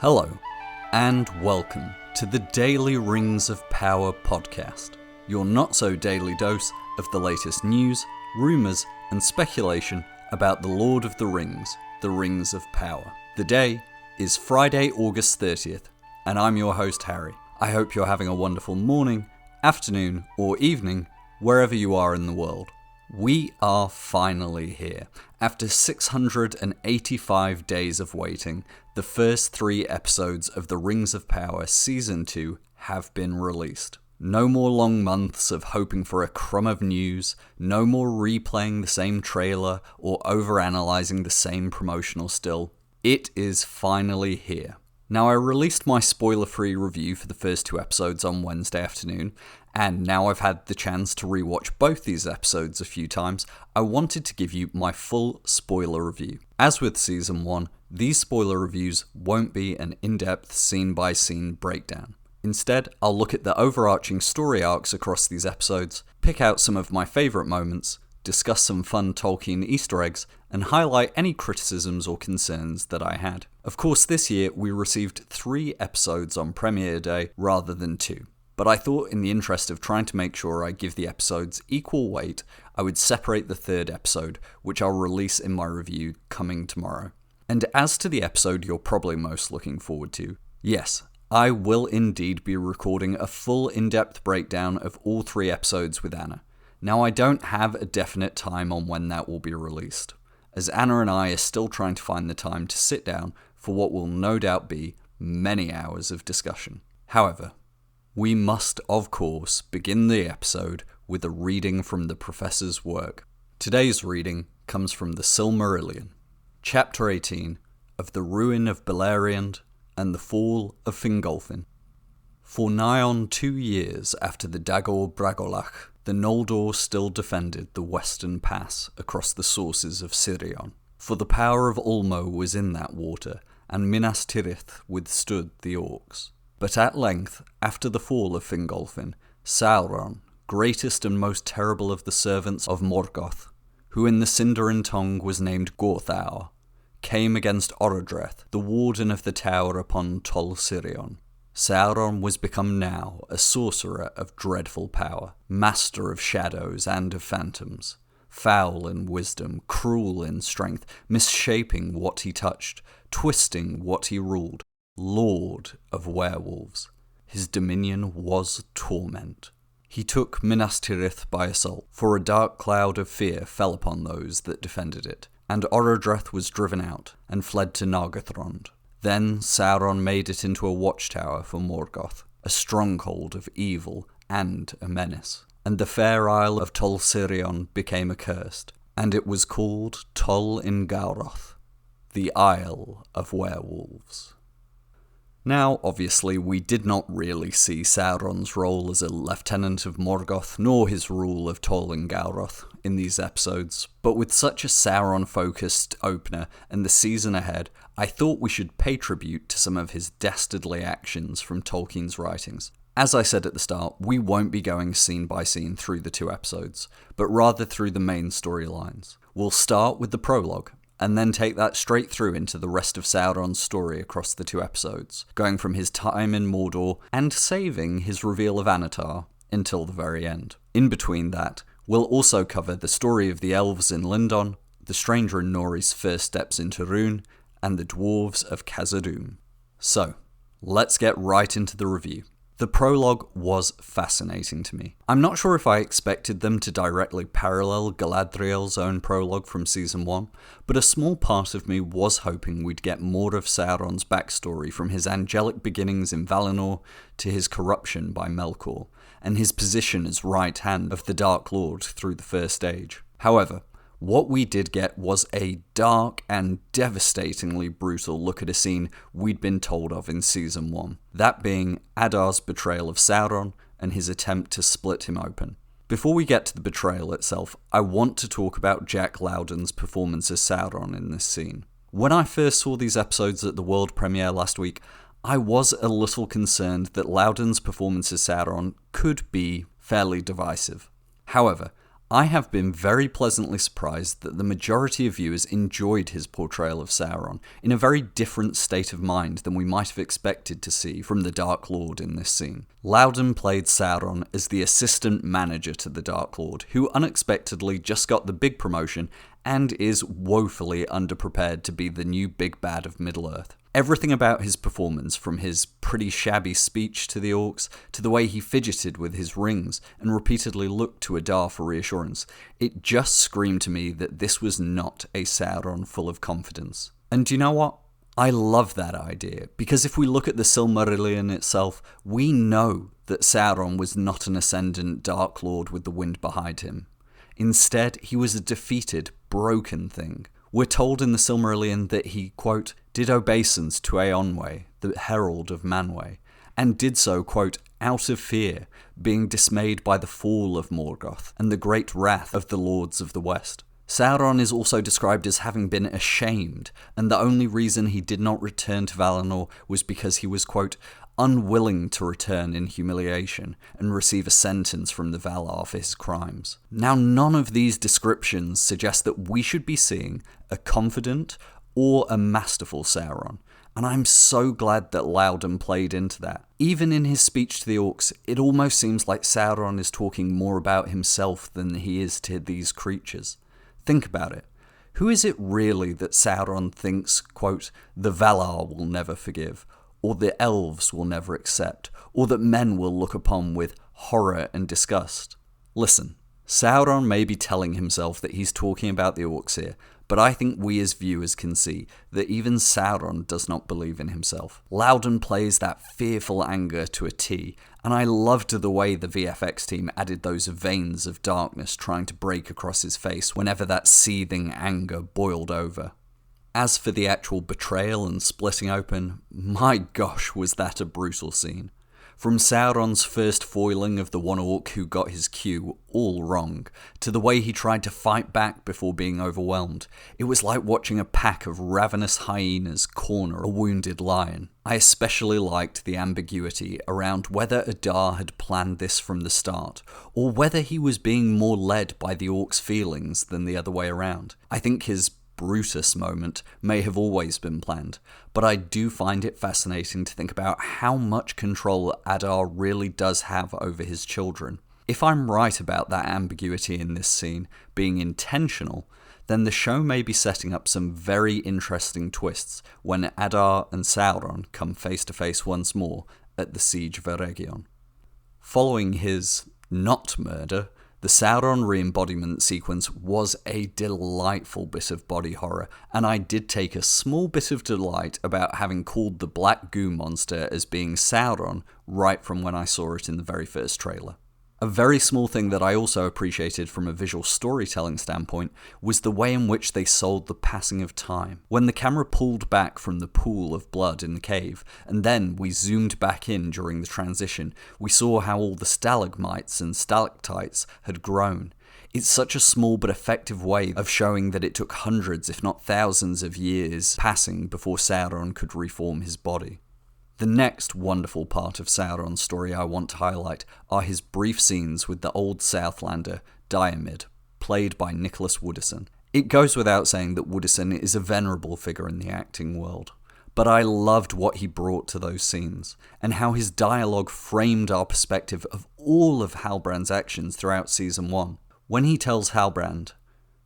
Hello, and welcome to the Daily Rings of Power podcast, your not-so-daily dose of the latest news, rumours, and speculation about the Lord of the Rings of Power. The day is Friday, August 30th, and I'm your host, Harry. I hope you're having a wonderful morning, afternoon, or evening, wherever you are in the world. We are finally here. After 685 days of waiting, the first 3 episodes of the Rings of Power Season 2 have been released. No more long months of hoping for a crumb of news, no more replaying the same trailer or overanalyzing the same promotional still. It is finally here. Now, I released my spoiler-free review for the first 2 episodes on Wednesday afternoon, and now I've had the chance to rewatch both these episodes a few times, I wanted to give you my full spoiler review. As with Season 1, these spoiler reviews won't be an in-depth scene-by-scene breakdown. Instead, I'll look at the overarching story arcs across these episodes, pick out some of my favourite moments, discuss some fun Tolkien Easter eggs, and highlight any criticisms or concerns that I had. Of course, this year we received 3 episodes on premiere day rather than 2, but I thought in the interest of trying to make sure I give the episodes equal weight, I would separate the 3rd episode, which I'll release in my review coming tomorrow. And as to the episode you're probably most looking forward to, yes, I will indeed be recording a full in-depth breakdown of all 3 episodes with Anna. Now, I don't have a definite time on when that will be released, as Anna and I are still trying to find the time to sit down for what will no doubt be many hours of discussion. However, we must, of course, begin the episode with a reading from the Professor's work. Today's reading comes from the Silmarillion, Chapter 18 of the Rhûn of Beleriand and the Fall of Fingolfin. For nigh on 2 years after the Dagor Bragolach, the Noldor still defended the western pass across the sources of Sirion. For the power of Ulmo was in that water, and Minas Tirith withstood the orcs. But at length, after the fall of Fingolfin, Sauron, greatest and most terrible of the servants of Morgoth, who in the Sindarin tongue was named Gorthaur, came against Orodreth, the warden of the tower upon Tol Sirion. Sauron was become now a sorcerer of dreadful power, master of shadows and of phantoms, foul in wisdom, cruel in strength, misshaping what he touched, twisting what he ruled, lord of werewolves. His dominion was torment. He took Minas Tirith by assault, for a dark cloud of fear fell upon those that defended it, and Orodreth was driven out, and fled to Nargothrond. Then Sauron made it into a watchtower for Morgoth, a stronghold of evil and a menace. And the fair isle of Tol Sirion became accursed, and it was called Tol in Gauroth, the Isle of Werewolves. Now, obviously, we did not really see Sauron's role as a lieutenant of Morgoth, nor his rule of Tol in Gauroth in these episodes, but with such a Sauron-focused opener and the season ahead, I thought we should pay tribute to some of his dastardly actions from Tolkien's writings. As I said at the start, we won't be going scene by scene through the 2 episodes, but rather through the main storylines. We'll start with the prologue, and then take that straight through into the rest of Sauron's story across the 2 episodes, going from his time in Mordor and saving his reveal of Anatar until the very end. In between that, we'll also cover the story of the elves in Lindon, the stranger in Nori's first steps into Rhûn, and the dwarves of Khazad-dûm. So, let's get right into the review. The prologue was fascinating to me. I'm not sure if I expected them to directly parallel Galadriel's own prologue from Season 1, but a small part of me was hoping we'd get more of Sauron's backstory from his angelic beginnings in Valinor to his corruption by Melkor, and his position as right hand of the Dark Lord through the First Age. However, what we did get was a dark and devastatingly brutal look at a scene we'd been told of in Season 1, that being Adar's betrayal of Sauron and his attempt to split him open. Before we get to the betrayal itself, I want to talk about Jack Lowden's performance as Sauron in this scene. When I first saw these episodes at the world premiere last week, I was a little concerned that Lowden's performance as Sauron could be fairly divisive. However, I have been very pleasantly surprised that the majority of viewers enjoyed his portrayal of Sauron in a very different state of mind than we might have expected to see from the Dark Lord in this scene. Lindon played Sauron as the assistant manager to the Dark Lord, who unexpectedly just got the big promotion and is woefully underprepared to be the new big bad of Middle-earth. Everything about his performance, from his pretty shabby speech to the orcs, to the way he fidgeted with his rings and repeatedly looked to Adar for reassurance, it just screamed to me that this was not a Sauron full of confidence. And do you know what? I love that idea, because if we look at the Silmarillion itself, we know that Sauron was not an ascendant Dark Lord with the wind behind him. Instead, he was a defeated, broken thing. We're told in the Silmarillion that he, quote, did obeisance to Eonwe, the herald of Manwë, and did so, quote, out of fear, being dismayed by the fall of Morgoth and the great wrath of the lords of the West. Sauron is also described as having been ashamed, and the only reason he did not return to Valinor was because he was, quote, unwilling to return in humiliation and receive a sentence from the Valar for his crimes. Now, none of these descriptions suggest that we should be seeing a confident or a masterful Sauron, and I'm so glad that Lindon played into that. Even in his speech to the orcs, it almost seems like Sauron is talking more about himself than he is to these creatures. Think about it. Who is it really that Sauron thinks, quote, the Valar will never forgive, or the elves will never accept, or that men will look upon with horror and disgust? Listen, Sauron may be telling himself that he's talking about the orcs here, but I think we as viewers can see that even Sauron does not believe in himself. Lindon plays that fearful anger to a T, and I loved the way the VFX team added those veins of darkness trying to break across his face whenever that seething anger boiled over. As for the actual betrayal and splitting open, my gosh, was that a brutal scene. From Sauron's first foiling of the one orc who got his cue all wrong, to the way he tried to fight back before being overwhelmed, it was like watching a pack of ravenous hyenas corner a wounded lion. I especially liked the ambiguity around whether Adar had planned this from the start, or whether he was being more led by the orc's feelings than the other way around. I think his Brutus moment may have always been planned, but I do find it fascinating to think about how much control Adar really does have over his children. If I'm right about that ambiguity in this scene being intentional, then the show may be setting up some very interesting twists when Adar and Sauron come face to face once more at the Siege of Eregion. Following his not murder, the Sauron re-embodiment sequence was a delightful bit of body horror, and I did take a small bit of delight about having called the black goo monster as being Sauron right from when I saw it in the very first trailer. A very small thing that I also appreciated from a visual storytelling standpoint was the way in which they sold the passing of time. When the camera pulled back from the pool of blood in the cave, and then we zoomed back in during the transition, we saw how all the stalagmites and stalactites had grown. It's such a small but effective way of showing that it took hundreds, if not thousands of years passing before Sauron could reform his body. The next wonderful part of Sauron's story I want to highlight are his brief scenes with the old Southlander, Diarmid, played by Nicholas Woodison. It goes without saying that Woodison is a venerable figure in the acting world, but I loved what he brought to those scenes, and how his dialogue framed our perspective of all of Halbrand's actions throughout Season 1. When he tells Halbrand,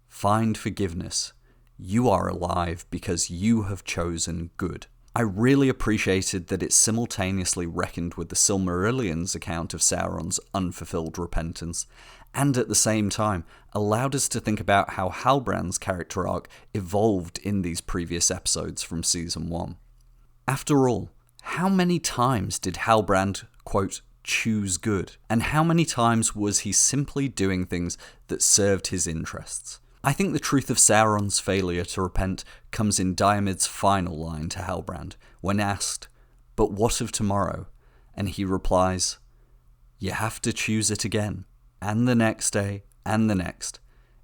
"Find forgiveness, you are alive because you have chosen good." I really appreciated that it simultaneously reckoned with the Silmarillion's account of Sauron's unfulfilled repentance, and at the same time allowed us to think about how Halbrand's character arc evolved in these previous episodes from Season 1. After all, how many times did Halbrand, quote, choose good? And how many times was he simply doing things that served his interests? I think the truth of Sauron's failure to repent comes in Diarmid's final line to Halbrand, when asked, "But what of tomorrow?" And he replies, "You have to choose it again, and the next day, and the next,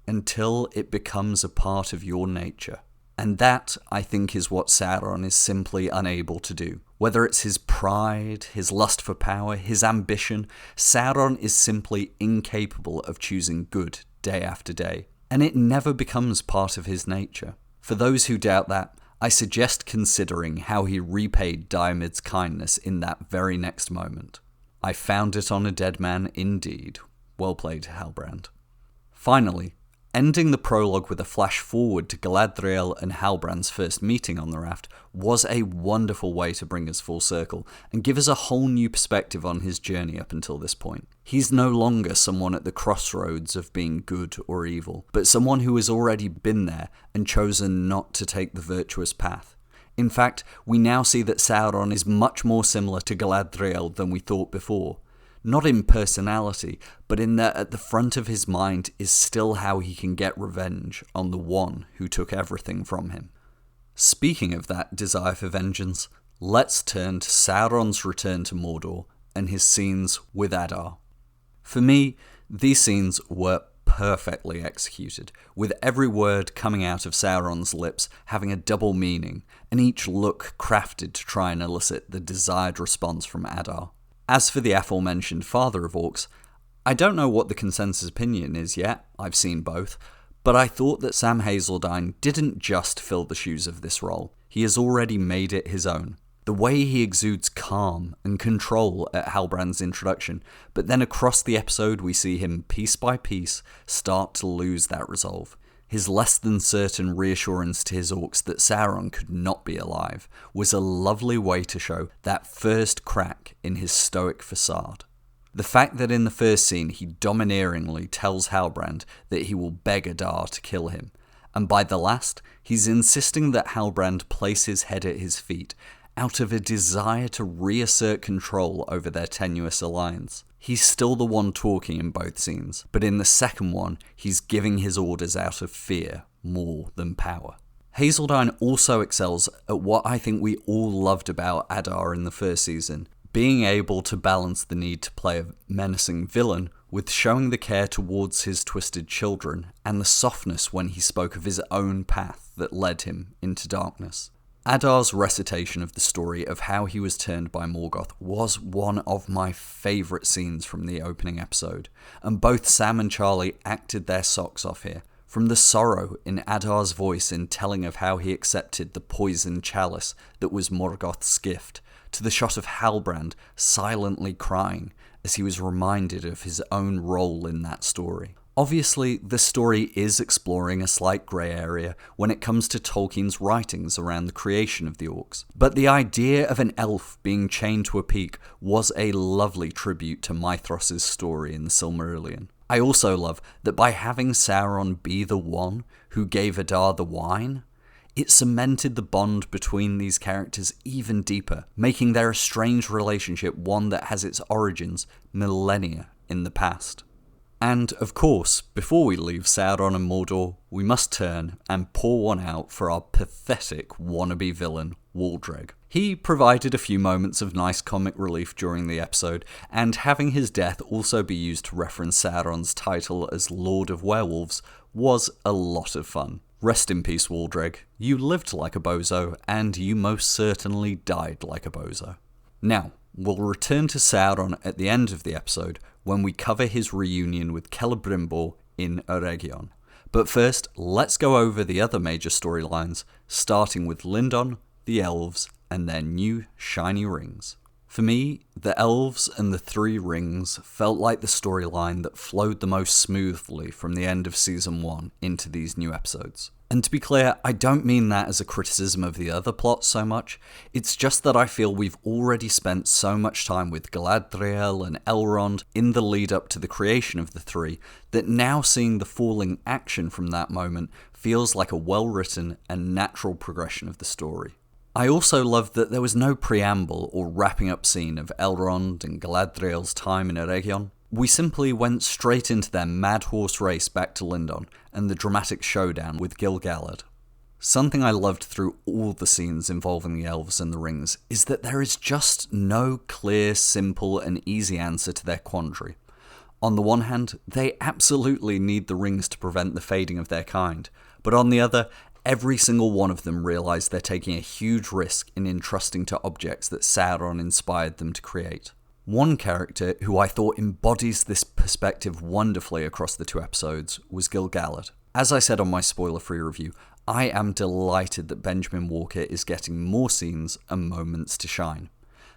until it becomes a part of your nature." And that, I think, is what Sauron is simply unable to do. Whether it's his pride, his lust for power, his ambition, Sauron is simply incapable of choosing good day after day, and it never becomes part of his nature. For those who doubt that, I suggest considering how he repaid Diarmaid's kindness in that very next moment. I found it on a dead man indeed. Well played, Halbrand. Finally, ending the prologue with a flash forward to Galadriel and Halbrand's first meeting on the raft was a wonderful way to bring us full circle and give us a whole new perspective on his journey up until this point. He's no longer someone at the crossroads of being good or evil, but someone who has already been there and chosen not to take the virtuous path. In fact, we now see that Sauron is much more similar to Galadriel than we thought before. Not in personality, but in that at the front of his mind is still how he can get revenge on the one who took everything from him. Speaking of that desire for vengeance, let's turn to Sauron's return to Mordor and his scenes with Adar. For me, these scenes were perfectly executed, with every word coming out of Sauron's lips having a double meaning, and each look crafted to try and elicit the desired response from Adar. As for the aforementioned father of orcs, I don't know what the consensus opinion is yet, I've seen both, but I thought that Sam Hazeldine didn't just fill the shoes of this role, he has already made it his own. The way he exudes calm and control at Halbrand's introduction, but then across the episode we see him piece by piece start to lose that resolve. His less than certain reassurance to his orcs that Sauron could not be alive was a lovely way to show that first crack in his stoic facade. The fact that in the first scene he domineeringly tells Halbrand that he will beg Adar to kill him, and by the last he's insisting that Halbrand place his head at his feet out of a desire to reassert control over their tenuous alliance. He's still the one talking in both scenes, but in the second one, he's giving his orders out of fear more than power. Hazeldine also excels at what I think we all loved about Adar in the first season, being able to balance the need to play a menacing villain with showing the care towards his twisted children and the softness when he spoke of his own path that led him into darkness. Adar's recitation of the story of how he was turned by Morgoth was one of my favourite scenes from the opening episode, and both Sam and Charlie acted their socks off here. From the sorrow in Adar's voice in telling of how he accepted the poisoned chalice that was Morgoth's gift, to the shot of Halbrand silently crying as he was reminded of his own role in that story. Obviously, the story is exploring a slight grey area when it comes to Tolkien's writings around the creation of the orcs, but the idea of an elf being chained to a peak was a lovely tribute to Mithras' story in the Silmarillion. I also love that by having Sauron be the one who gave Adar the wine, it cemented the bond between these characters even deeper, making their estranged relationship one that has its origins millennia in the past. And, of course, before we leave Sauron and Mordor, we must turn and pour one out for our pathetic wannabe villain, Waldreg. He provided a few moments of nice comic relief during the episode, and having his death also be used to reference Sauron's title as Lord of Werewolves was a lot of fun. Rest in peace, Waldreg. You lived like a bozo, and you most certainly died like a bozo. Now, we'll return to Sauron at the end of the episode, when we cover his reunion with Celebrimbor in Eregion. But first, let's go over the other major storylines, starting with Lindon, the elves, and their new shiny rings. For me, the elves and the three rings felt like the storyline that flowed the most smoothly from the end of Season 1 into these new episodes. And to be clear, I don't mean that as a criticism of the other plots so much, it's just that I feel we've already spent so much time with Galadriel and Elrond in the lead up to the creation of the three, that now seeing the falling action from that moment feels like a well-written and natural progression of the story. I also loved that there was no preamble or wrapping up scene of Elrond and Galadriel's time in Eregion. We simply went straight into their mad horse race back to Lindon and the dramatic showdown with Gil-galad. Something I loved through all the scenes involving the elves and the rings is that there is just no clear, simple and easy answer to their quandary. On the one hand, they absolutely need the rings to prevent the fading of their kind, but on the other, every single one of them realise they're taking a huge risk in entrusting to objects that Sauron inspired them to create. One character who I thought embodies this perspective wonderfully across the two episodes was Gil-galad. As I said on my spoiler-free review, I am delighted that Benjamin Walker is getting more scenes and moments to shine,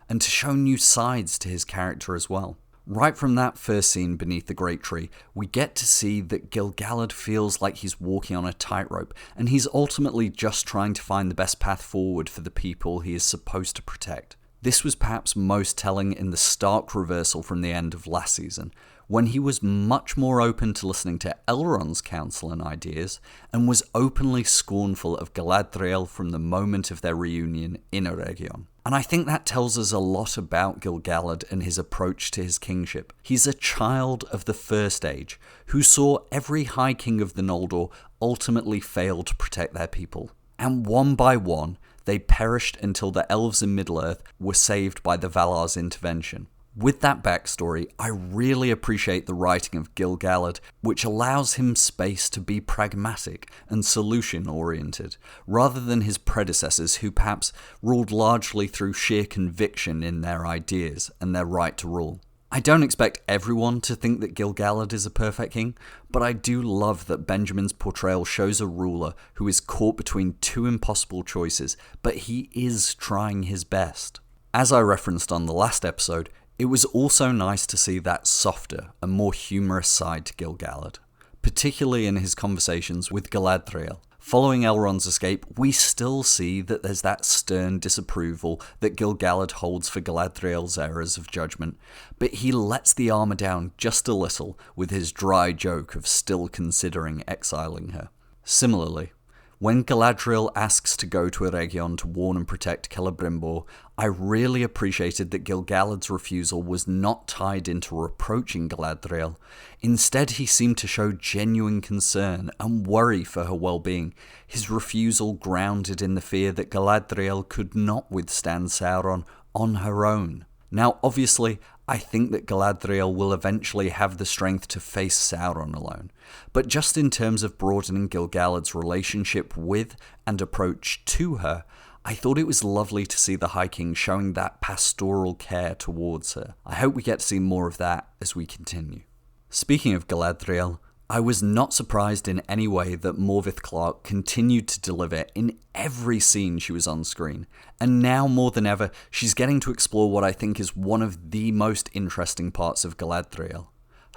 and to show new sides to his character as well. Right from that first scene beneath the Great Tree, we get to see that Gil-galad feels like he's walking on a tightrope, and he's ultimately just trying to find the best path forward for the people he is supposed to protect. This was perhaps most telling in the stark reversal from the end of last season, when he was much more open to listening to Elrond's counsel and ideas, and was openly scornful of Galadriel from the moment of their reunion in Eregion. And I think that tells us a lot about Gil-galad and his approach to his kingship. He's a child of the First Age, who saw every High King of the Noldor ultimately fail to protect their people. And one by one, they perished until the elves in Middle-earth were saved by the Valar's intervention. With that backstory, I really appreciate the writing of Gil-galad, which allows him space to be pragmatic and solution-oriented, rather than his predecessors who perhaps ruled largely through sheer conviction in their ideas and their right to rule. I don't expect everyone to think that Gil-galad is a perfect king, but I do love that Benjamin's portrayal shows a ruler who is caught between two impossible choices, but he is trying his best. As I referenced on the last episode, it was also nice to see that softer and more humorous side to Gil-galad, particularly in his conversations with Galadriel. Following Elrond's escape, we still see that there's that stern disapproval that Gil-galad holds for Galadriel's errors of judgment, but he lets the armor down just a little with his dry joke of still considering exiling her. Similarly, when Galadriel asks to go to Eregion to warn and protect Celebrimbor, I really appreciated that Gil-galad's refusal was not tied into reproaching Galadriel. Instead, he seemed to show genuine concern and worry for her well-being, his refusal grounded in the fear that Galadriel could not withstand Sauron on her own. Now, obviously, I think that Galadriel will eventually have the strength to face Sauron alone, but just in terms of broadening Gil-galad's relationship with and approach to her, I thought it was lovely to see the High King showing that pastoral care towards her. I hope we get to see more of that as we continue. Speaking of Galadriel, I was not surprised in any way that Morvith Clark continued to deliver in every scene she was on screen, and now more than ever, she's getting to explore what I think is one of the most interesting parts of Galadriel,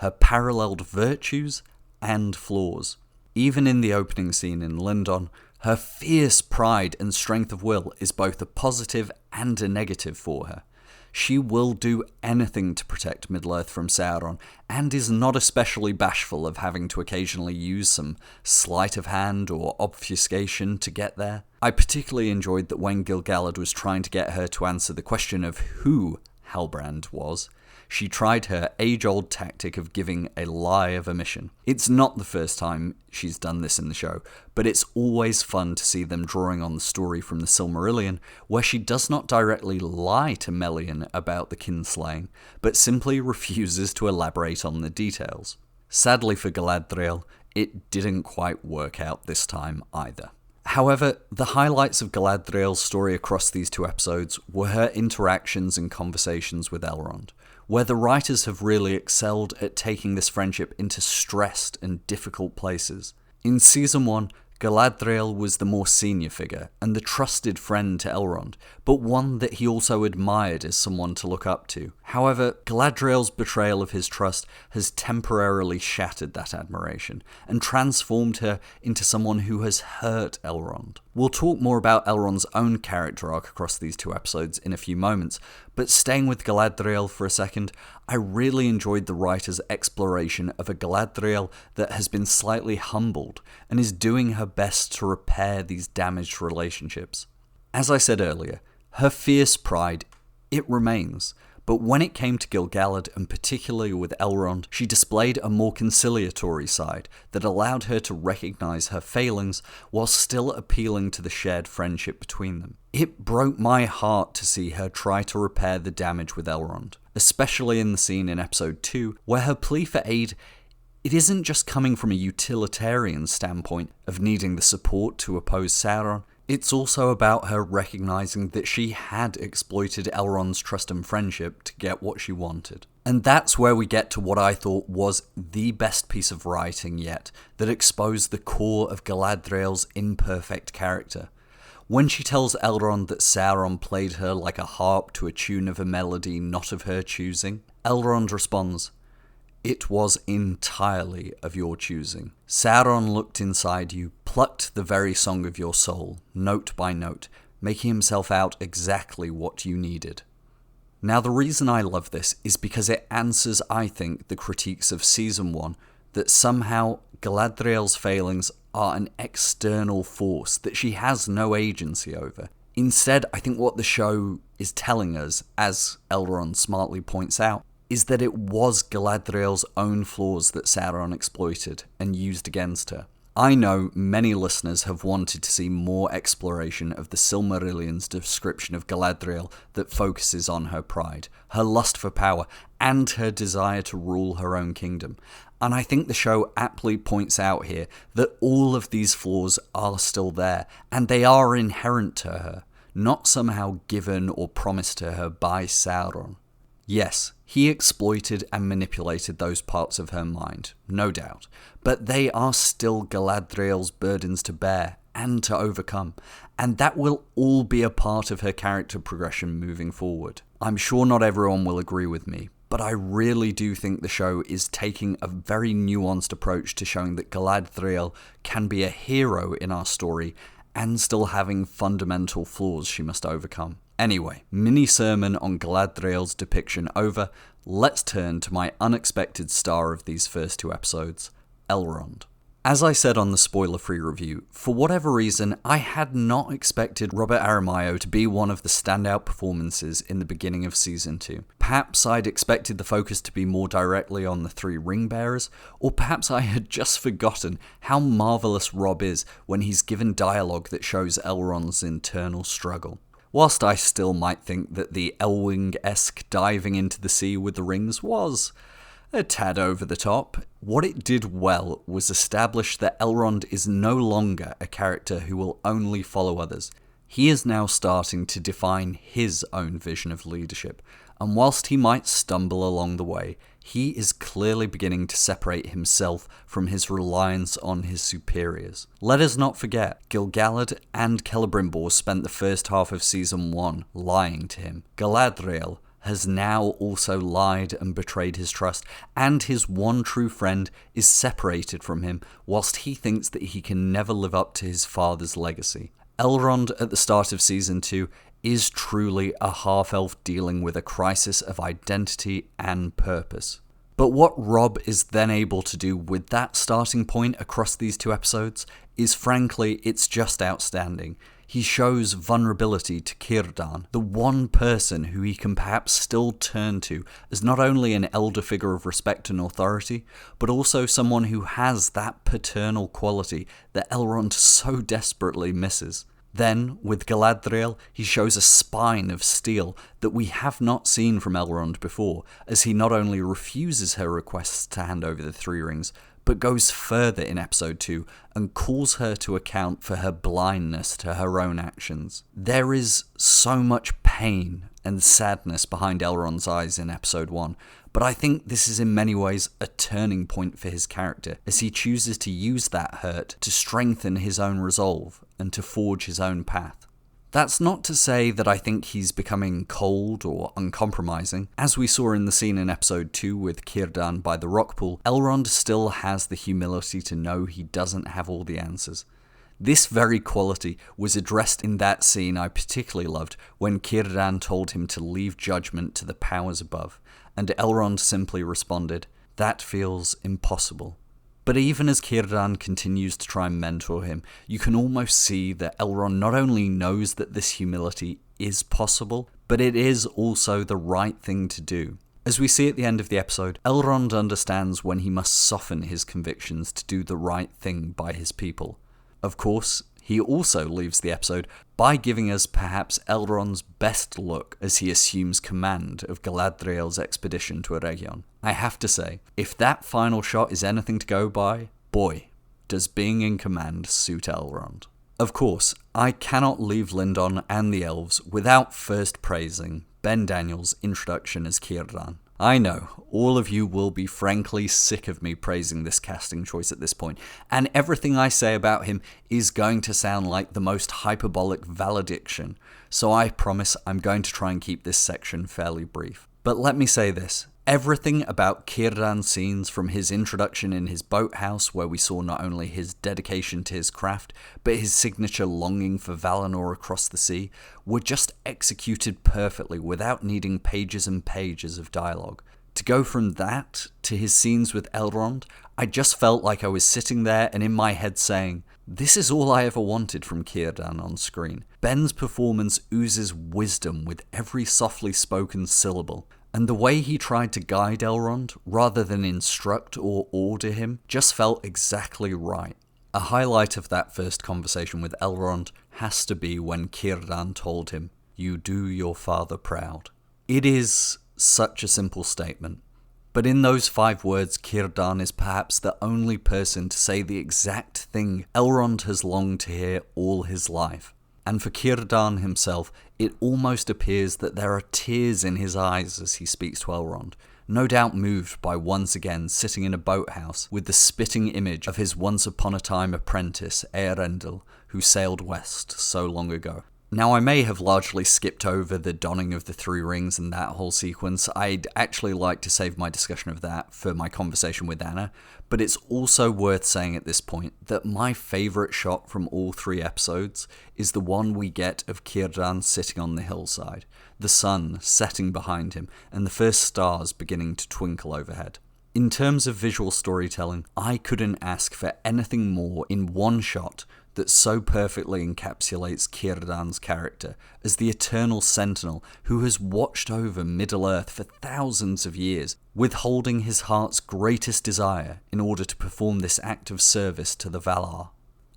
her paralleled virtues and flaws. Even in the opening scene in Lindon, her fierce pride and strength of will is both a positive and a negative for her. She will do anything to protect Middle-earth from Sauron, and is not especially bashful of having to occasionally use some sleight of hand or obfuscation to get there. I particularly enjoyed that when Gil-galad was trying to get her to answer the question of who Halbrand was, she tried her age-old tactic of giving a lie of omission. It's not the first time she's done this in the show, but it's always fun to see them drawing on the story from the Silmarillion, where she does not directly lie to Melian about the kinslaying, but simply refuses to elaborate on the details. Sadly for Galadriel, it didn't quite work out this time either. However, the highlights of Galadriel's story across these two episodes were her interactions and conversations with Elrond, where the writers have really excelled at taking this friendship into stressed and difficult places. In Season 1, Galadriel was the more senior figure and the trusted friend to Elrond, but one that he also admired as someone to look up to. However, Galadriel's betrayal of his trust has temporarily shattered that admiration and transformed her into someone who has hurt Elrond. We'll talk more about Elrond's own character arc across these two episodes in a few moments, but staying with Galadriel for a second, I really enjoyed the writer's exploration of a Galadriel that has been slightly humbled and is doing her best to repair these damaged relationships. As I said earlier, her fierce pride, it remains, but when it came to Gil-galad, and particularly with Elrond, she displayed a more conciliatory side that allowed her to recognise her failings while still appealing to the shared friendship between them. It broke my heart to see her try to repair the damage with Elrond, especially in the scene in episode 2, where her plea for aid, it isn't just coming from a utilitarian standpoint of needing the support to oppose Sauron, It's also about her recognizing that she had exploited Elrond's trust and friendship to get what she wanted. And that's where we get to what I thought was the best piece of writing yet, that exposed the core of Galadriel's imperfect character. When she tells Elrond that Sauron played her like a harp to a tune of a melody not of her choosing, Elrond responds, "It was entirely of your choosing. Sauron looked inside you, plucked the very song of your soul, note by note, making himself out exactly what you needed." Now the reason I love this is because it answers, I think, the critiques of Season 1, that somehow Galadriel's failings are an external force that she has no agency over. Instead, I think what the show is telling us, as Elrond smartly points out, is that it was Galadriel's own flaws that Sauron exploited and used against her. I know many listeners have wanted to see more exploration of the Silmarillion's description of Galadriel that focuses on her pride, her lust for power, and her desire to rule her own kingdom. And I think the show aptly points out here that all of these flaws are still there, and they are inherent to her, not somehow given or promised to her by Sauron. Yes, he exploited and manipulated those parts of her mind, no doubt, but they are still Galadriel's burdens to bear and to overcome, and that will all be a part of her character progression moving forward. I'm sure not everyone will agree with me, but I really do think the show is taking a very nuanced approach to showing that Galadriel can be a hero in our story and still having fundamental flaws she must overcome. Anyway, mini-sermon on Galadriel's depiction over, let's turn to my unexpected star of these first two episodes, Elrond. As I said on the spoiler-free review, for whatever reason, I had not expected Robert Aramayo to be one of the standout performances in the beginning of Season 2. Perhaps I'd expected the focus to be more directly on the three ring-bearers, or perhaps I had just forgotten how marvellous Rob is when he's given dialogue that shows Elrond's internal struggle. Whilst I still might think that the Elwing-esque diving into the sea with the rings was a tad over the top, what it did well was establish that Elrond is no longer a character who will only follow others. He is now starting to define his own vision of leadership, and whilst he might stumble along the way, he is clearly beginning to separate himself from his reliance on his superiors. Let us not forget, Gil-galad and Celebrimbor spent the first half of Season 1 lying to him. Galadriel has now also lied and betrayed his trust, and his one true friend is separated from him, whilst he thinks that he can never live up to his father's legacy. Elrond at the start of Season 2 is truly a half-elf dealing with a crisis of identity and purpose. But what Rob is then able to do with that starting point across these two episodes is, frankly, it's just outstanding. He shows vulnerability to Círdan, the one person who he can perhaps still turn to as not only an elder figure of respect and authority, but also someone who has that paternal quality that Elrond so desperately misses. Then, with Galadriel, he shows a spine of steel that we have not seen from Elrond before, as he not only refuses her requests to hand over the three rings, but goes further in episode 2 and calls her to account for her blindness to her own actions. There is so much pain and sadness behind Elrond's eyes in episode 1, but I think this is in many ways a turning point for his character, as he chooses to use that hurt to strengthen his own resolve and to forge his own path. That's not to say that I think he's becoming cold or uncompromising. As we saw in the scene in episode 2 with Círdan by the rock pool, Elrond still has the humility to know he doesn't have all the answers. This very quality was addressed in that scene I particularly loved when Círdan told him to leave judgment to the powers above, and Elrond simply responded, "That feels impossible." But even as Círdan continues to try and mentor him, you can almost see that Elrond not only knows that this humility is possible, but it is also the right thing to do. As we see at the end of the episode, Elrond understands when he must soften his convictions to do the right thing by his people. Of course, he also leaves the episode by giving us perhaps Elrond's best look as he assumes command of Galadriel's expedition to Eregion. I have to say, if that final shot is anything to go by, boy, does being in command suit Elrond. Of course, I cannot leave Lindon and the elves without first praising Ben Daniels' introduction as Círdan. I know, all of you will be frankly sick of me praising this casting choice at this point, and everything I say about him is going to sound like the most hyperbolic valediction, so I promise I'm going to try and keep this section fairly brief. But let me say this. Everything about Círdan's scenes, from his introduction in his boathouse, where we saw not only his dedication to his craft, but his signature longing for Valinor across the sea, were just executed perfectly without needing pages and pages of dialogue. To go from that to his scenes with Elrond, I just felt like I was sitting there and in my head saying, this is all I ever wanted from Círdan on screen. Ben's performance oozes wisdom with every softly spoken syllable. And the way he tried to guide Elrond, rather than instruct or order him, just felt exactly right. A highlight of that first conversation with Elrond has to be when Círdan told him, "You do your father proud." It is such a simple statement, but in those 5 words, Círdan is perhaps the only person to say the exact thing Elrond has longed to hear all his life. And for Círdan himself, it almost appears that there are tears in his eyes as he speaks to Elrond, no doubt moved by once again sitting in a boathouse with the spitting image of his once-upon-a-time apprentice, Eärendil, who sailed west so long ago. Now, I may have largely skipped over the donning of the 3 rings and that whole sequence. I'd actually like to save my discussion of that for my conversation with Anna, but it's also worth saying at this point that my favourite shot from all 3 episodes is the one we get of Círdan sitting on the hillside, the sun setting behind him, and the first stars beginning to twinkle overhead. In terms of visual storytelling, I couldn't ask for anything more in one shot that so perfectly encapsulates Círdan's character as the eternal sentinel who has watched over Middle-earth for thousands of years, withholding his heart's greatest desire in order to perform this act of service to the Valar.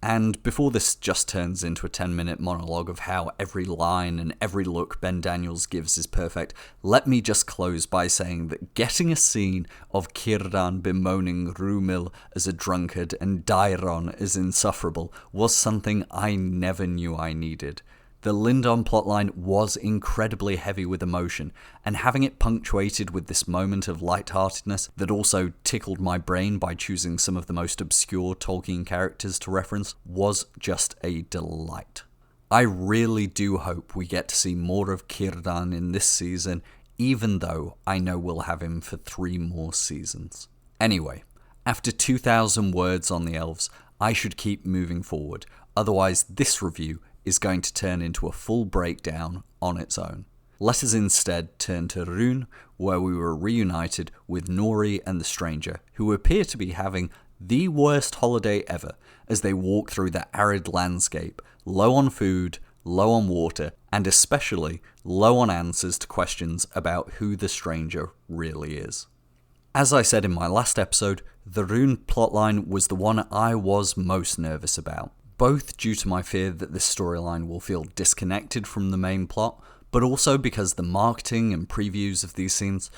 And before this just turns into a 10-minute monologue of how every line and every look Ben Daniels gives is perfect, let me just close by saying that getting a scene of Círdan bemoaning Rhûmil as a drunkard and Daeron as insufferable was something I never knew I needed. The Lindon plotline was incredibly heavy with emotion, and having it punctuated with this moment of lightheartedness that also tickled my brain by choosing some of the most obscure Tolkien characters to reference was just a delight. I really do hope we get to see more of Círdan in this season, even though I know we'll have him for 3 more seasons. Anyway, after 2,000 words on the elves, I should keep moving forward, otherwise this review is going to turn into a full breakdown on its own. Let us instead turn to Rhûn, where we were reunited with Nori and the stranger, who appear to be having the worst holiday ever as they walk through the arid landscape, low on food, low on water, and especially low on answers to questions about who the stranger really is. As I said in my last episode, the Rhûn plotline was the one I was most nervous about, both due to my fear that this storyline will feel disconnected from the main plot, but also because the marketing and previews of these scenes,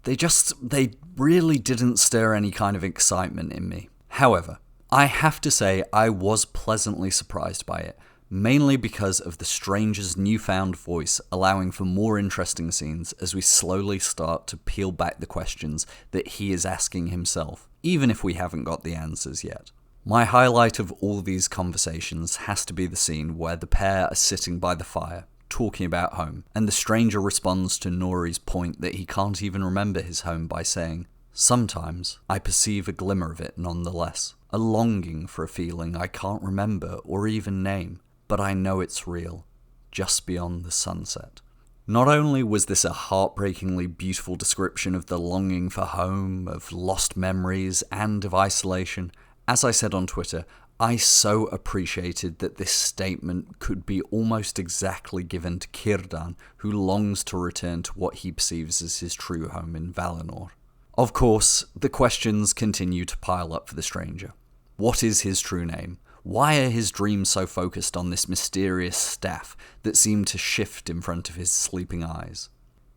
they really didn't stir any kind of excitement in me. However, I have to say I was pleasantly surprised by it, mainly because of the stranger's newfound voice allowing for more interesting scenes as we slowly start to peel back the questions that he is asking himself, even if we haven't got the answers yet. My highlight of all these conversations has to be the scene where the pair are sitting by the fire, talking about home, and the stranger responds to Nori's point that he can't even remember his home by saying, "Sometimes I perceive a glimmer of it nonetheless, a longing for a feeling I can't remember or even name, but I know it's real, just beyond the sunset." Not only was this a heartbreakingly beautiful description of the longing for home, of lost memories, and of isolation, as I said on Twitter, I so appreciated that this statement could be almost exactly given to Círdan, who longs to return to what he perceives as his true home in Valinor. Of course, the questions continue to pile up for the stranger. What is his true name? Why are his dreams so focused on this mysterious staff that seemed to shift in front of his sleeping eyes?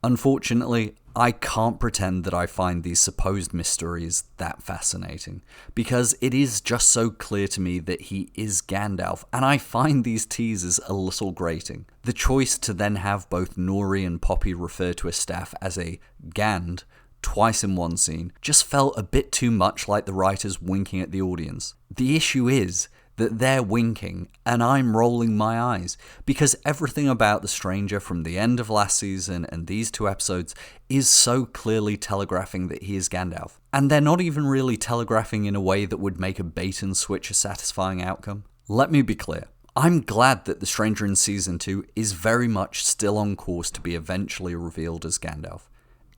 Unfortunately, I can't pretend that I find these supposed mysteries that fascinating, because it is just so clear to me that he is Gandalf, and I find these teasers a little grating. The choice to then have both Nori and Poppy refer to a staff as a Gand twice in one scene just felt a bit too much like the writers winking at the audience. The issue is that they're winking and I'm rolling my eyes, because everything about the stranger from the end of last season and these 2 episodes is so clearly telegraphing that he is Gandalf. And they're not even really telegraphing in a way that would make a bait and switch a satisfying outcome. Let me be clear. I'm glad that the stranger in season 2 is very much still on course to be eventually revealed as Gandalf.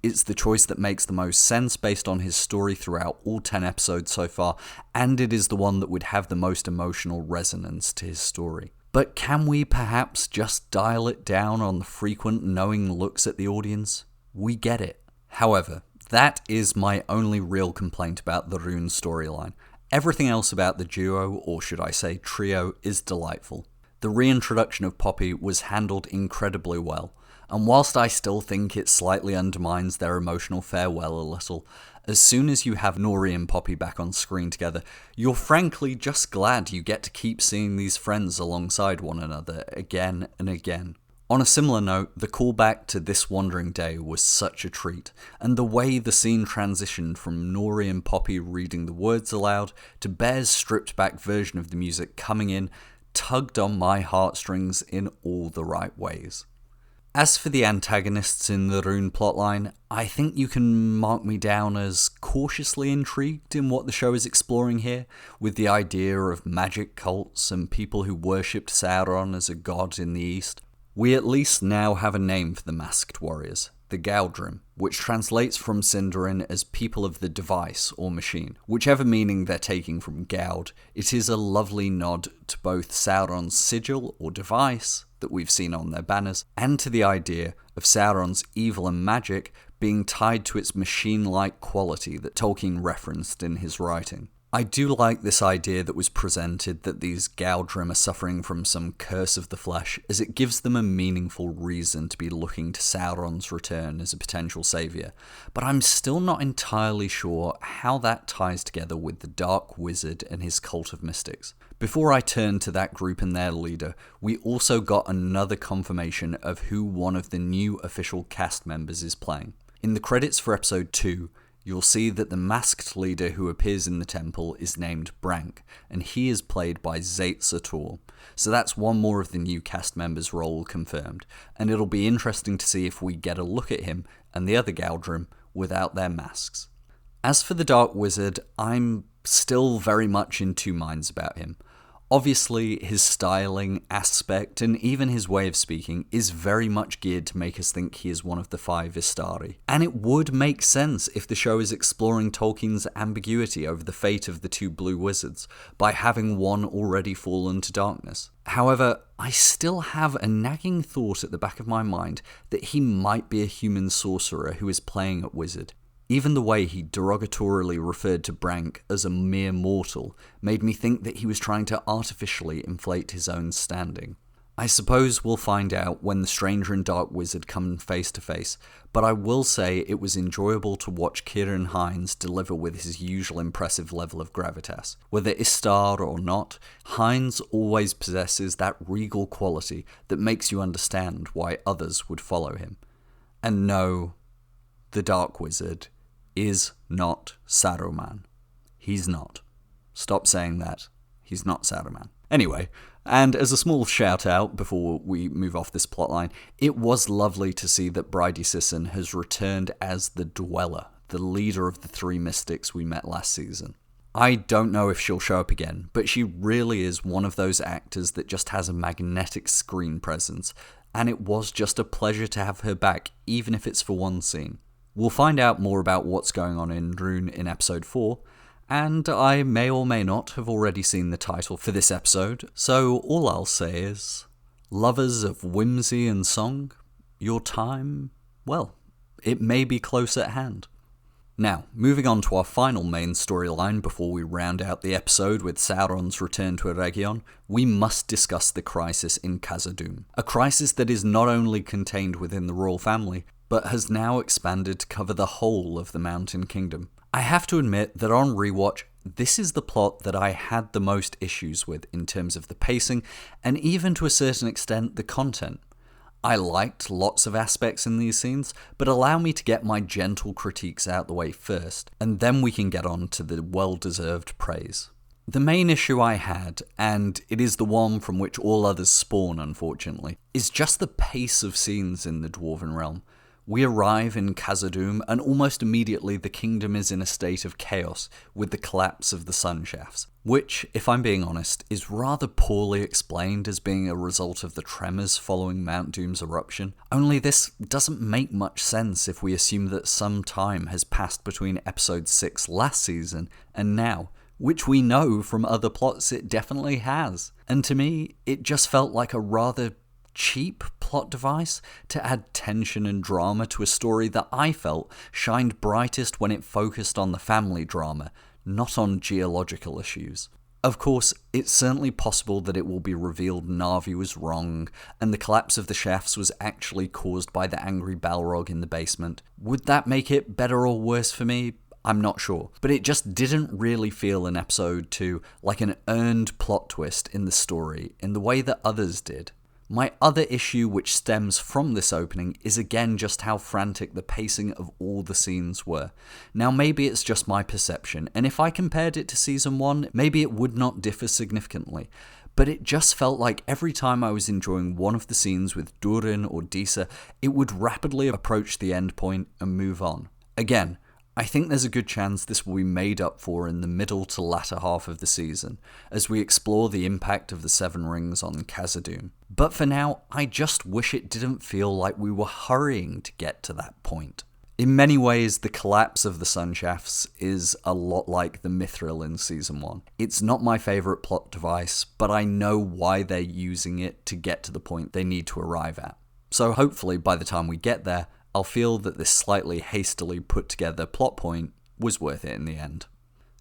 It's the choice that makes the most sense based on his story throughout all 10 episodes so far, and it is the one that would have the most emotional resonance to his story. But can we perhaps just dial it down on the frequent knowing looks at the audience? We get it. However, that is my only real complaint about the Rhûn storyline. Everything else about the duo, or should I say trio, is delightful. The reintroduction of Poppy was handled incredibly well, and whilst I still think it slightly undermines their emotional farewell a little, as soon as you have Nori and Poppy back on screen together, you're frankly just glad you get to keep seeing these friends alongside one another again and again. On a similar note, the callback to This Wandering Day was such a treat, and the way the scene transitioned from Nori and Poppy reading the words aloud to Bear's stripped back version of the music coming in tugged on my heartstrings in all the right ways. As for the antagonists in the Rhûn plotline, I think you can mark me down as cautiously intrigued in what the show is exploring here, with the idea of magic cults and people who worshipped Sauron as a god in the East. We at least now have a name for the masked warriors, the Galdrim, which translates from Sindarin as people of the device or machine. Whichever meaning they're taking from Gaud, it is a lovely nod to both Sauron's sigil or device that we've seen on their banners, and to the idea of Sauron's evil and magic being tied to its machine-like quality that Tolkien referenced in his writing. I do like this idea that was presented that these Galdrim are suffering from some curse of the flesh, as it gives them a meaningful reason to be looking to Sauron's return as a potential saviour, but I'm still not entirely sure how that ties together with the Dark Wizard and his cult of mystics. Before I turn to that group and their leader, we also got another confirmation of who one of the new official cast members is playing. In the credits for episode 2, you'll see that the masked leader who appears in the temple is named Brank, and he is played by Zait Sator. So that's one more of the new cast members' role confirmed, and it'll be interesting to see if we get a look at him and the other Galdrim without their masks. As for the Dark Wizard, I'm still very much in 2 minds about him. Obviously, his styling, aspect, and even his way of speaking is very much geared to make us think he is one of the 5 Istari. And it would make sense if the show is exploring Tolkien's ambiguity over the fate of the 2 blue wizards, by having one already fallen to darkness. However, I still have a nagging thought at the back of my mind that he might be a human sorcerer who is playing at wizard. Even the way he derogatorily referred to Brank as a mere mortal made me think that he was trying to artificially inflate his own standing. I suppose we'll find out when the Stranger and Dark Wizard come face to face, but I will say it was enjoyable to watch Ciarán Hinds deliver with his usual impressive level of gravitas. Whether Istar or not, Hinds always possesses that regal quality that makes you understand why others would follow him. And no, the Dark Wizard is not Saruman. He's not. Stop saying that. He's not Saruman. Anyway, and as a small shout out before we move off this plotline, it was lovely to see that Bridie Sisson has returned as the Dweller, the leader of the 3 mystics we met last season. I don't know if she'll show up again, but she really is one of those actors that just has a magnetic screen presence, and it was just a pleasure to have her back, even if it's for one scene. We'll find out more about what's going on in Rhûn in episode 4, and I may or may not have already seen the title for this episode, so all I'll say is, lovers of whimsy and song, your time, well, it may be close at hand. Now, moving on to our final main storyline before we round out the episode with Sauron's return to Eregion, we must discuss the crisis in Khazad-dûm. A crisis that is not only contained within the royal family, but has now expanded to cover the whole of the Mountain Kingdom. I have to admit that on rewatch, this is the plot that I had the most issues with in terms of the pacing, and even to a certain extent the content. I liked lots of aspects in these scenes, but allow me to get my gentle critiques out the way first, and then we can get on to the well-deserved praise. The main issue I had, and it is the one from which all others spawn unfortunately, is just the pace of scenes in the Dwarven Realm. We arrive in Khazad-dûm, and almost immediately the kingdom is in a state of chaos with the collapse of the sun shafts, which, if I'm being honest, is rather poorly explained as being a result of the tremors following Mount Doom's eruption. Only this doesn't make much sense if we assume that some time has passed between episode 6 last season and now, which we know from other plots it definitely has. And to me, it just felt like a rather cheap plot device to add tension and drama to a story that I felt shined brightest when it focused on the family drama, not on geological issues. Of course, it's certainly possible that it will be revealed Na'vi was wrong, and the collapse of the shafts was actually caused by the angry Balrog in the basement. Would that make it better or worse for me? I'm not sure, but it just didn't really feel in episode 2 like an earned plot twist in the story in the way that others did. My other issue which stems from this opening is again just how frantic the pacing of all the scenes were. Now maybe it's just my perception, and if I compared it to season 1, maybe it would not differ significantly, but it just felt like every time I was enjoying one of the scenes with Durin or Disa, it would rapidly approach the end point and move on. Again, I think there's a good chance this will be made up for in the middle to latter half of the season, as we explore the impact of the Seven Rings on Khazad-dûm. But for now, I just wish it didn't feel like we were hurrying to get to that point. In many ways, the collapse of the sun shafts is a lot like the Mithril in season 1. It's not my favourite plot device, but I know why they're using it to get to the point they need to arrive at. So hopefully by the time we get there, I'll feel that this slightly hastily put together plot point was worth it in the end.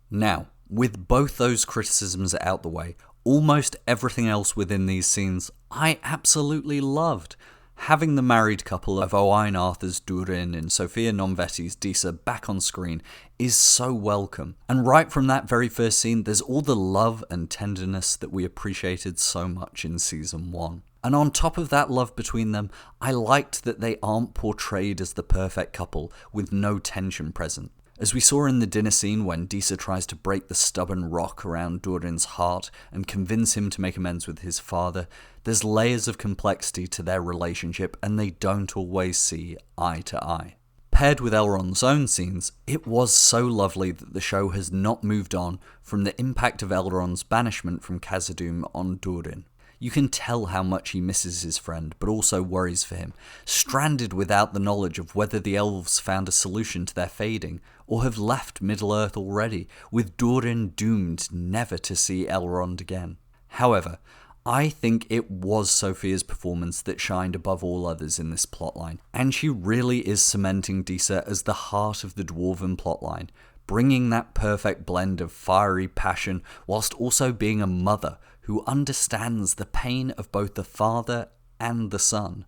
Now, with both those criticisms out the way, almost everything else within these scenes I absolutely loved. Having the married couple of Owain Arthur's Durin and Sophia Nonvetti's Disa back on screen is so welcome. And right from that very first scene, there's all the love and tenderness that we appreciated so much in season 1. And on top of that love between them, I liked that they aren't portrayed as the perfect couple with no tension present. As we saw in the dinner scene when Disa tries to break the stubborn rock around Durin's heart and convince him to make amends with his father, there's layers of complexity to their relationship and they don't always see eye to eye. Paired with Elrond's own scenes, it was so lovely that the show has not moved on from the impact of Elrond's banishment from Khazad-dûm on Durin. You can tell how much he misses his friend, but also worries for him, stranded without the knowledge of whether the elves found a solution to their fading, or have left Middle-earth already, with Durin doomed never to see Elrond again. However, I think it was Sophia's performance that shined above all others in this plotline, and she really is cementing Disa as the heart of the Dwarven plotline, bringing that perfect blend of fiery passion whilst also being a mother who understands the pain of both the father and the son.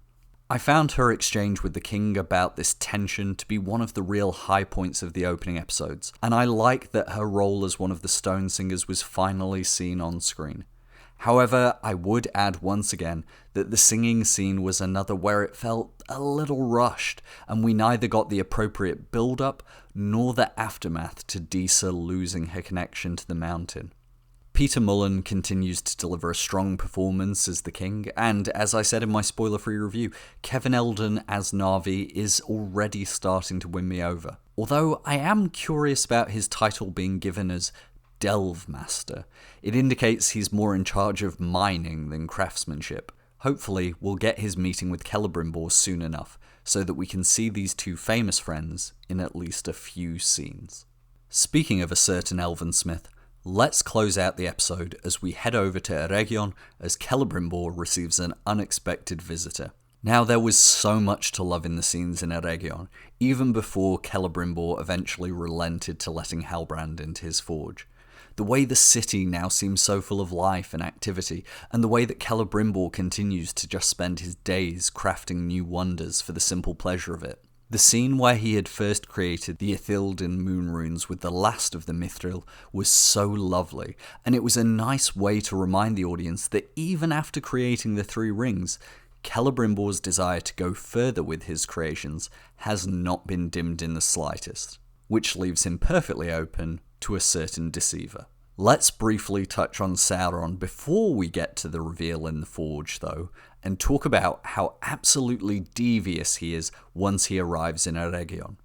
I found her exchange with the king about this tension to be one of the real high points of the opening episodes, and I like that her role as one of the Stone Singers was finally seen on screen. However, I would add once again that the singing scene was another where it felt a little rushed, and we neither got the appropriate build-up nor the aftermath to Disa losing her connection to the mountain. Peter Mullen continues to deliver a strong performance as the king, and as I said in my spoiler-free review, Kevin Eldon as Na'vi is already starting to win me over. Although I am curious about his title being given as Delve Master. It indicates he's more in charge of mining than craftsmanship. Hopefully, we'll get his meeting with Celebrimbor soon enough, so that we can see these two famous friends in at least a few scenes. Speaking of a certain elven smith, let's close out the episode as we head over to Eregion as Celebrimbor receives an unexpected visitor. Now, there was so much to love in the scenes in Eregion, even before Celebrimbor eventually relented to letting Halbrand into his forge. The way the city now seems so full of life and activity, and the way that Celebrimbor continues to just spend his days crafting new wonders for the simple pleasure of it. The scene where he had first created the Ithilden moon runes with the last of the Mithril was so lovely, and it was a nice way to remind the audience that even after creating the 3 rings, Celebrimbor's desire to go further with his creations has not been dimmed in the slightest, which leaves him perfectly open to a certain deceiver. Let's briefly touch on Sauron before we get to the reveal in the Forge, though, and talk about how absolutely devious he is once he arrives in Eregion.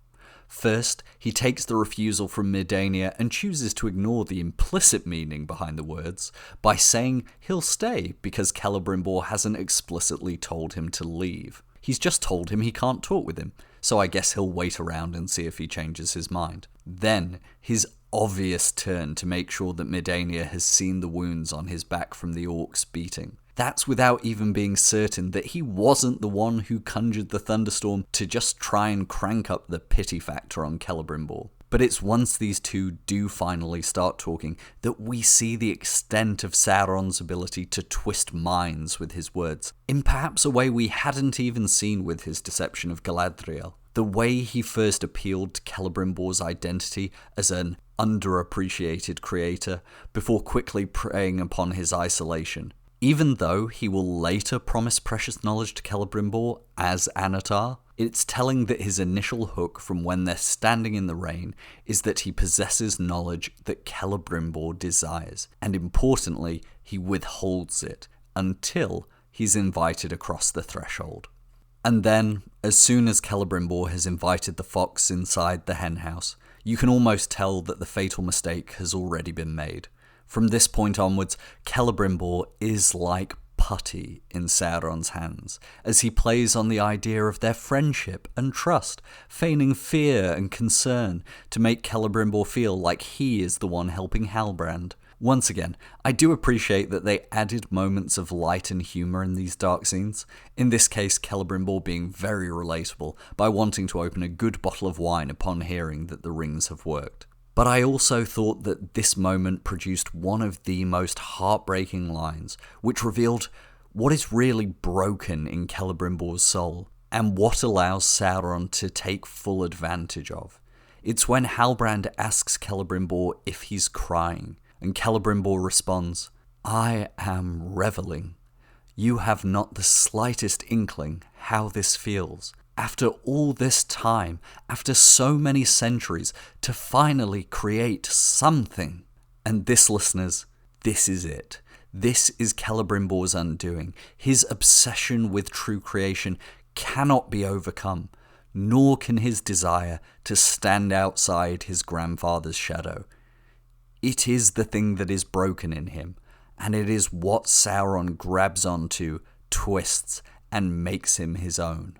First, he takes the refusal from Midania and chooses to ignore the implicit meaning behind the words by saying he'll stay because Celebrimbor hasn't explicitly told him to leave. He's just told him he can't talk with him, so I guess he'll wait around and see if he changes his mind. Then, his obvious turn to make sure that Midania has seen the wounds on his back from the orcs beating. That's without even being certain that he wasn't the one who conjured the thunderstorm to just try and crank up the pity factor on Celebrimbor. But it's once these two do finally start talking that we see the extent of Sauron's ability to twist minds with his words, in perhaps a way we hadn't even seen with his deception of Galadriel. The way he first appealed to Celebrimbor's identity as an underappreciated creator, before quickly preying upon his isolation. Even though he will later promise precious knowledge to Celebrimbor as Anatar, it's telling that his initial hook from when they're standing in the rain is that he possesses knowledge that Celebrimbor desires, and importantly, he withholds it until he's invited across the threshold. And then, as soon as Celebrimbor has invited the fox inside the henhouse, you can almost tell that the fatal mistake has already been made. From this point onwards, Celebrimbor is like putty in Sauron's hands, as he plays on the idea of their friendship and trust, feigning fear and concern to make Celebrimbor feel like he is the one helping Halbrand. Once again, I do appreciate that they added moments of light and humour in these dark scenes, in this case Celebrimbor being very relatable by wanting to open a good bottle of wine upon hearing that the rings have worked. But I also thought that this moment produced one of the most heartbreaking lines, which revealed what is really broken in Celebrimbor's soul, and what allows Sauron to take full advantage of. It's when Halbrand asks Celebrimbor if he's crying, and Celebrimbor responds, "I am reveling. You have not the slightest inkling how this feels. After all this time, after so many centuries, to finally create something." And this, listeners, this is it. This is Celebrimbor's undoing. His obsession with true creation cannot be overcome, nor can his desire to stand outside his grandfather's shadow. It is the thing that is broken in him, and it is what Sauron grabs onto, twists, and makes him his own.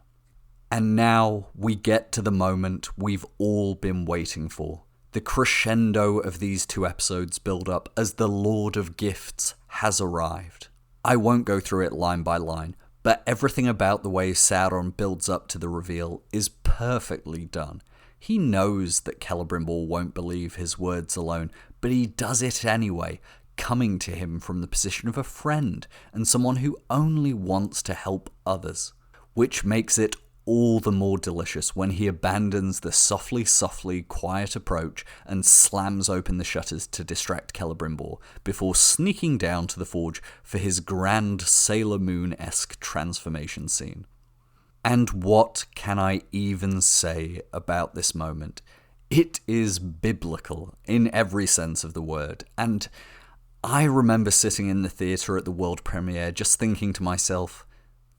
And now we get to the moment we've all been waiting for. The crescendo of these 2 episodes build up as the Lord of Gifts has arrived. I won't go through it line by line, but everything about the way Sauron builds up to the reveal is perfectly done. He knows that Celebrimbor won't believe his words alone, but he does it anyway, coming to him from the position of a friend and someone who only wants to help others. Which makes it all the more delicious when he abandons the softly, quiet approach and slams open the shutters to distract Celebrimbor before sneaking down to the forge for his grand Sailor Moon-esque transformation scene. And what can I even say about this moment? It is biblical in every sense of the word, and I remember sitting in the theatre at the world premiere just thinking to myself,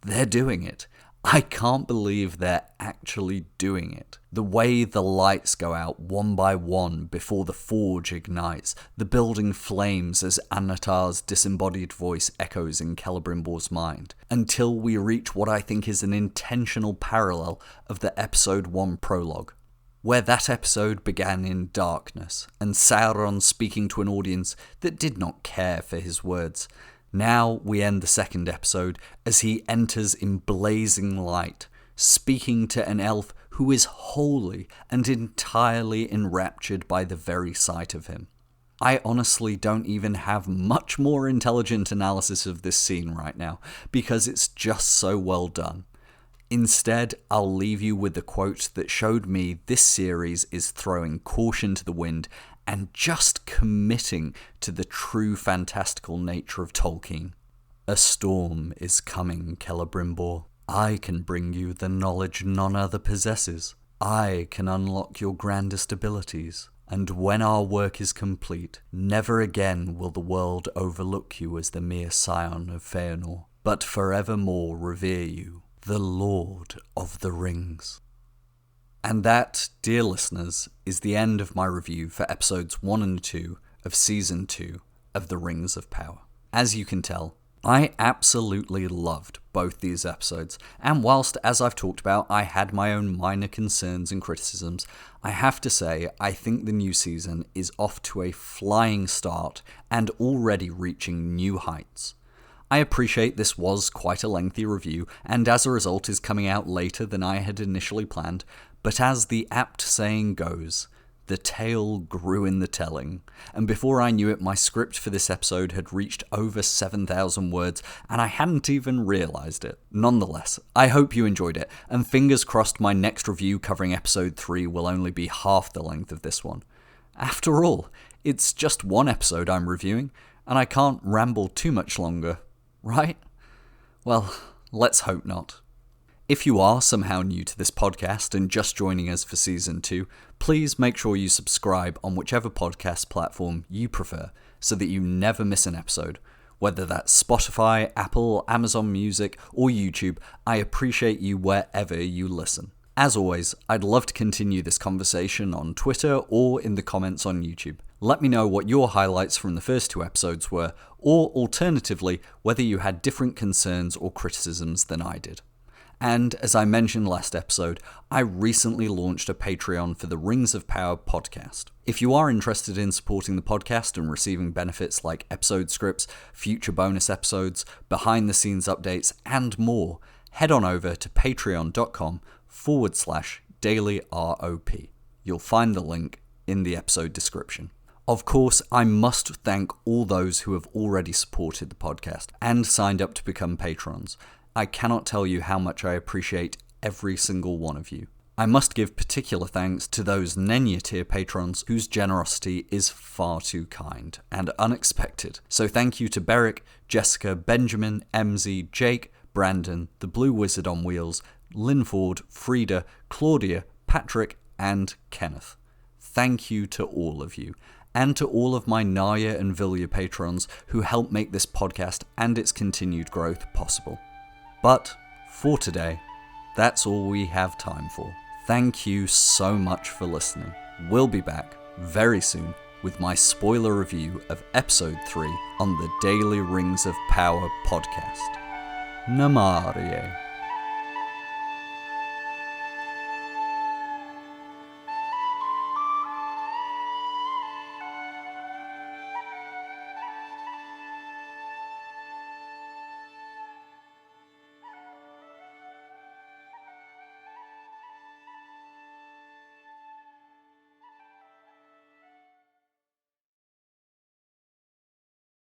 they're doing it. I can't believe they're actually doing it. The way the lights go out one by one before the forge ignites, the building flames as Anatar's disembodied voice echoes in Celebrimbor's mind, until we reach what I think is an intentional parallel of the episode 1 prologue, where that episode began in darkness, and Sauron speaking to an audience that did not care for his words. Now we end the second episode as he enters in blazing light, speaking to an elf who is wholly and entirely enraptured by the very sight of him. I honestly don't even have much more intelligent analysis of this scene right now, because it's just so well done. Instead, I'll leave you with the quote that showed me this series is throwing caution to the wind and just committing to the true fantastical nature of Tolkien. A storm is coming, Celebrimbor. I can bring you the knowledge none other possesses. I can unlock your grandest abilities. And when our work is complete, never again will the world overlook you as the mere scion of Feanor, but forevermore revere you, the Lord of the Rings. And that, dear listeners, is the end of my review for episodes 1 and 2 of Season 2 of The Rings of Power. As you can tell, I absolutely loved both these episodes, and whilst, as I've talked about, I had my own minor concerns and criticisms, I have to say I think the new season is off to a flying start and already reaching new heights. I appreciate this was quite a lengthy review, and as a result is coming out later than I had initially planned, but as the apt saying goes, the tale grew in the telling, and before I knew it, my script for this episode had reached over 7,000 words, and I hadn't even realised it. Nonetheless, I hope you enjoyed it, and fingers crossed my next review covering episode 3 will only be half the length of this one. After all, it's just one episode I'm reviewing, and I can't ramble too much longer, right? Well, let's hope not. If you are somehow new to this podcast and just joining us for Season 2, please make sure you subscribe on whichever podcast platform you prefer so that you never miss an episode. Whether that's Spotify, Apple, Amazon Music, or YouTube, I appreciate you wherever you listen. As always, I'd love to continue this conversation on Twitter or in the comments on YouTube. Let me know what your highlights from the first 2 episodes were, or alternatively, whether you had different concerns or criticisms than I did. And as I mentioned last episode, I recently launched a Patreon for the Rings of Power podcast. If you are interested in supporting the podcast and receiving benefits like episode scripts, future bonus episodes, behind-the-scenes updates, and more, head on over to patreon.com/dailyrop. You'll find the link in the episode description. Of course, I must thank all those who have already supported the podcast and signed up to become patrons. I cannot tell you how much I appreciate every single one of you. I must give particular thanks to those Nenya tier patrons whose generosity is far too kind and unexpected. So thank you to Beric, Jessica, Benjamin, MZ, Jake, Brandon, the Blue Wizard on Wheels, Linford, Frida, Claudia, Patrick, and Kenneth. Thank you to all of you, and to all of my Naya and Vilya patrons who help make this podcast and its continued growth possible. But for today, that's all we have time for. Thank you so much for listening. We'll be back very soon with my spoiler review of episode 3 on the Daily Rings of Power podcast. Namarie.